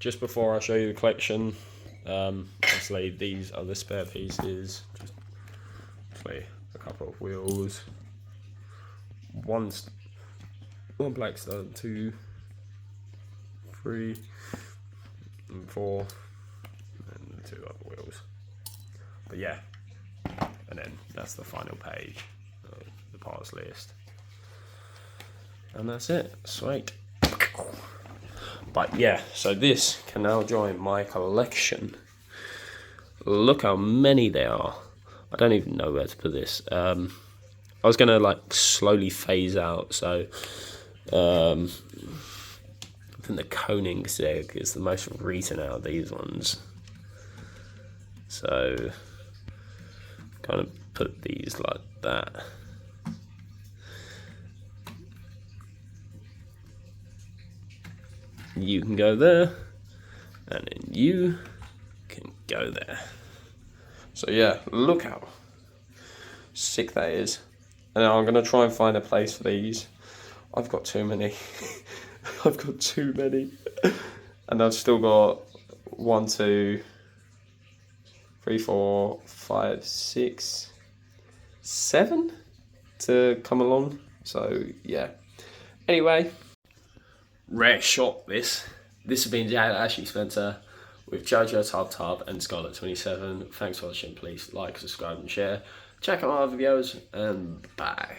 just before I show you the collection, obviously these are the spare pieces. Just obviously a couple of wheels, one Blackstone, 2, 3, and 4, and 2 other wheels. But yeah, and then that's the final page, the parts list, and that's it. Sweet. But yeah, so this can now join my collection. Look how many there are. I don't even know where to put this. I was gonna like slowly phase out, so I think the Koenigsegg is the most recent out of these ones. So kind of put these like that. You can go there, and then you can go there. So yeah, look how sick that is. And now I'm gonna try and find a place for these. I've got too many. I've got too many. And I've still got 1, 2, 3, 4, 5, 6, 7 to come along. So yeah. Anyway, rare shot this. This has been Ashley Spencer with Jojo Tub and Scarlet 27. Thanks for watching. Please like, subscribe and share. Check out our videos and bye.